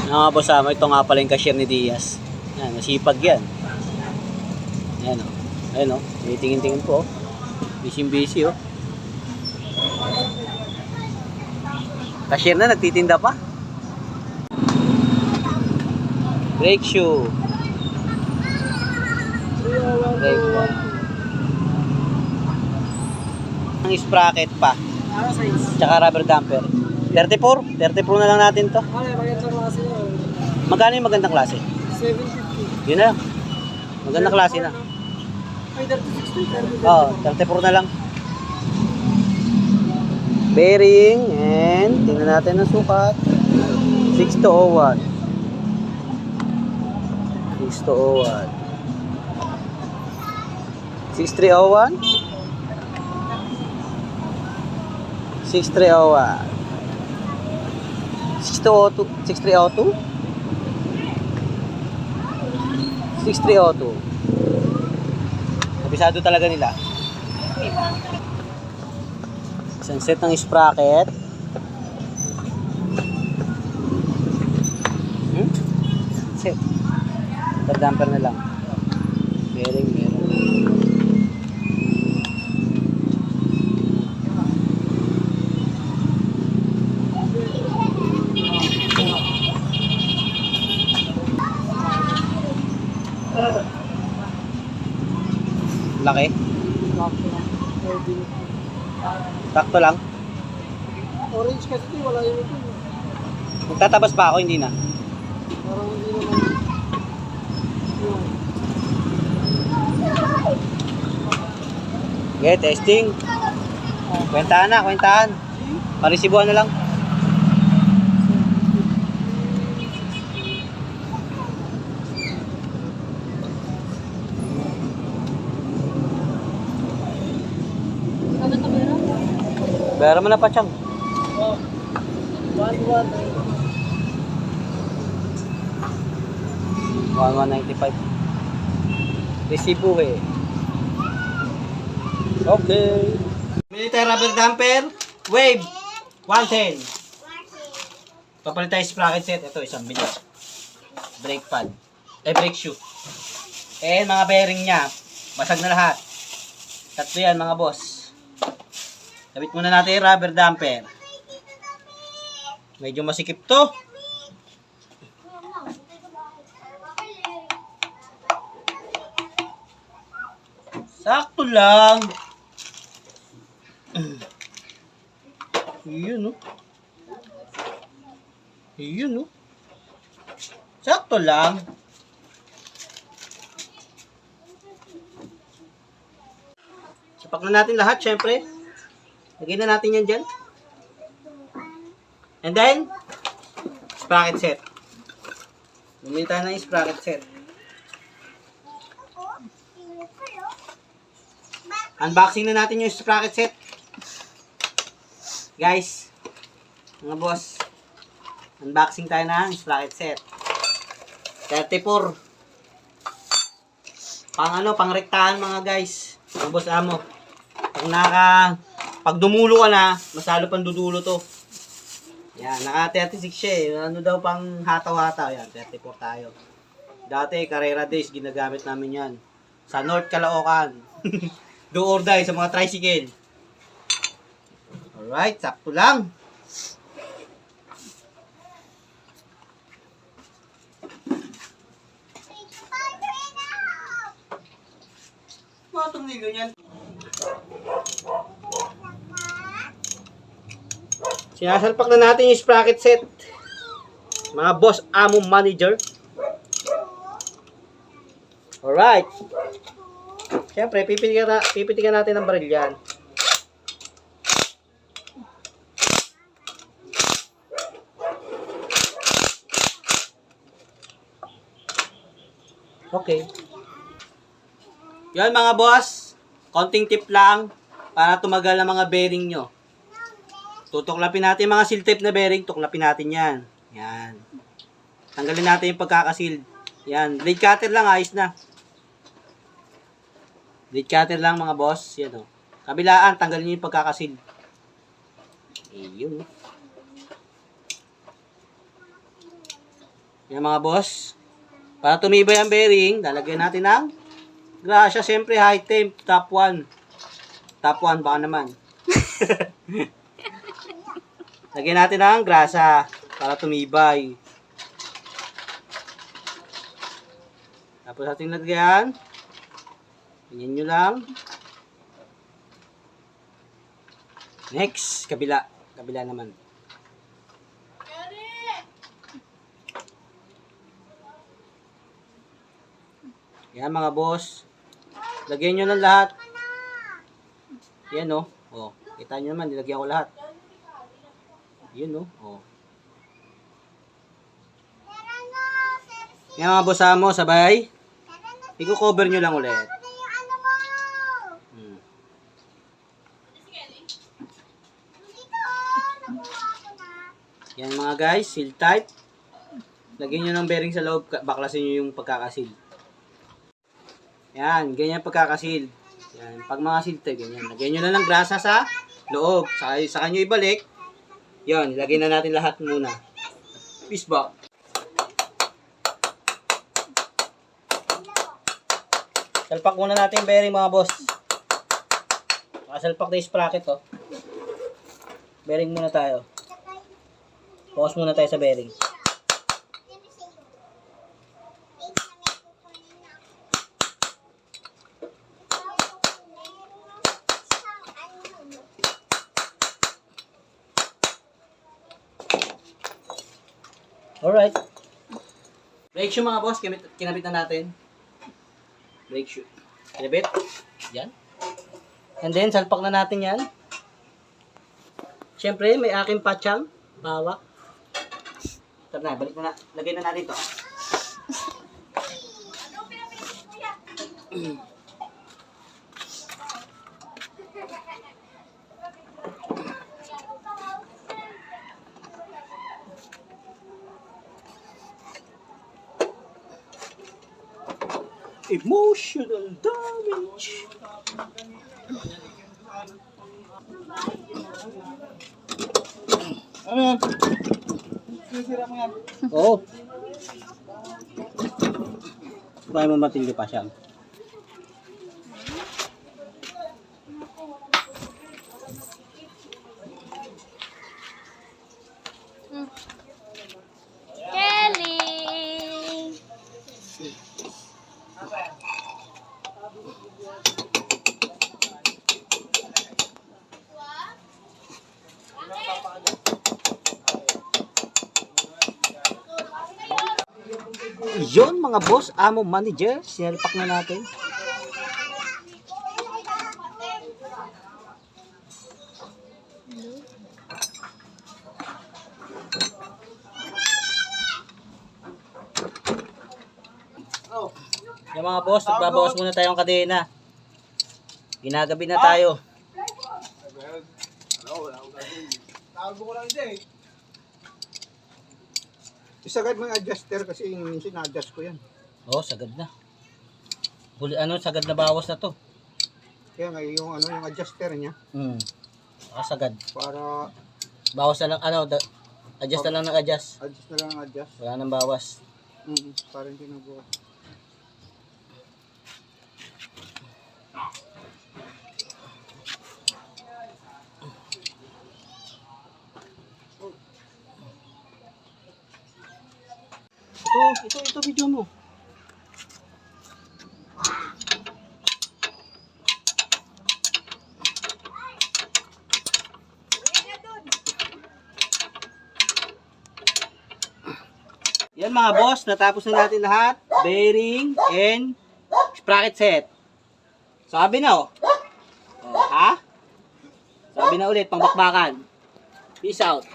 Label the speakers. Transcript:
Speaker 1: Mga boss, ito nga pala yung cashier ni Diaz. Yan, masipag yan. Ayan o. Ayan o. Tingin-tingin po o. Busy-busy o. Cashier na, nagtitinda pa. Brake shoe. Brake one. Ang sprocket pa. Tsaka rubber damper. 34? 34 na lang natin to. Magkano yung magandang klase?
Speaker 2: 750.
Speaker 1: Yun na lang. Magandang klase na.
Speaker 2: Ay, 3060.
Speaker 1: Oo, 34 na lang. Bearing and tingnan natin ang sukat. 6201. 6201. 6301. 6301. 6302. 6302. Kabisado talaga nila. Isang set ng sprocket. Set. Damper na lang. Bearing meron. Laki. Sakto lang.
Speaker 2: Orange kasi ito, wala yung ito.
Speaker 1: Magtatabas pa ako, hindi na.
Speaker 2: Parang hindi naman.
Speaker 1: Okay, testing. Kwentahan na, kwentahan. Parisibuhan na lang. Bayaran mo na pa, Chang.
Speaker 2: Oh.
Speaker 1: 1195. Resibo eh. Okay. Military rubber damper. Wave. 110. Papalit tayo sprocket set. Ito, isang bilis. Brake pad. Brake shoe. Mga bearing niya. Basag na lahat. Tatlo yan, mga boss. Sabit muna natin yung rubber damper. Medyo masikip to. Sakto lang. Yun, no? Yun, no? Sakto lang. Sapak na natin lahat, syempre. Lagyan na natin yan dyan. And then, sprocket set. Bumili tayo ng sprocket set. Unboxing na natin yung sprocket set. Guys, mga boss, unboxing tayo ng sprocket set. 34. Pang rektahan mga guys. Mga boss amo. Pag dumulo ka na, mas lalo pang dudulo to. Yan, naka 36 siya eh. Ano daw pang hataw-hataw. Yan, 34 tayo. Dati, Carrera Days, ginagamit namin yan. Sa North Caloocan. Do or die sa mga tricycle. Alright, sakto lang. Mga tumili ganyan. Sinasalpak na natin yung sprocket set. Mga boss amo manager. Alright. Siyempre, pipitigan natin ng baril yan. Okay. Yan mga boss. Konting tip lang para tumagal ang mga bearing nyo. Tutuklapin natin mga seal tape na bearing. Tuklapin natin yan. Yan. Tanggalin natin yung pagkakasil. Yan. Blade cutter lang. Ayos na. Blade cutter lang mga boss. Yan o. Kabilaan. Tanggalin nyo yung pagkakasil. Ayun. Yan mga boss. Para tumibay ang bearing, lalagyan natin ng grasya. Siyempre high temp, top 1. Top 1 baka naman. Lagyan natin ng grasa para tumibay. Tapos ating lagyan. Ganyan nyo lang. Next, kabila. Kabila naman. Yan mga boss. Lagyan nyo ng lahat. Yan o. Oh. Kita nyo naman, nilagyan ko lahat. Yun o. Oh. Yan mga boss mo, sabay. I-cover nyo lang ulit. Yan mga guys, seal tight. Lagyan nyo ng bearing sa loob, baklasin nyo yung pagkakasil. Yan, ganyan pagkakasil. Yan, pag mga seal tight, ganyan. Lagyan nyo na ng grasa sa loob. Saka nyo ibalik. Yan, lagyan na natin lahat muna. Peace ba? Salpak muna natin yung bearing mga boss. Nakasalpak na yung sprocket oh. Bearing muna tayo. Focus muna tayo sa bearing. Alright. Brake shoe mga boss, kinabit na natin. Brake shoe. Kinabit. Yan. And then, salpak na natin yan. Siyempre, may aking patsang. Hawak. Tara na, balik na. Lagay na natin ito. Emotional damage.
Speaker 2: Ano yan? Sisira mo yan.
Speaker 1: Oo. Kaya mo matindi pa siya.
Speaker 3: Kelly!
Speaker 1: Yun mga boss, amo manager, sinalpak na natin. Yung mga boss, nagbabawas muna tayong kadena. Ginagabi na tayo.
Speaker 2: Tago ko lang hindi eh. Isagad mo yung adjuster kasi yung minsan na-adjust ko yan.
Speaker 1: Oh, sagad na. Huli, sagad na bawas na to.
Speaker 2: Kaya nga yung yung adjuster niya
Speaker 1: Sagad.
Speaker 2: para
Speaker 1: Bawas na lang, adjust na lang ng adjust.
Speaker 2: adjust na lang ang adjust.
Speaker 1: Wala nang bawas.
Speaker 2: Para hindi nag-go.
Speaker 1: Ito video mo. Yan mga boss, natapos na natin lahat. Bearing and sprocket set. Sabi na oh. Ha? Sabi na ulit, pangbakbakan. Peace out.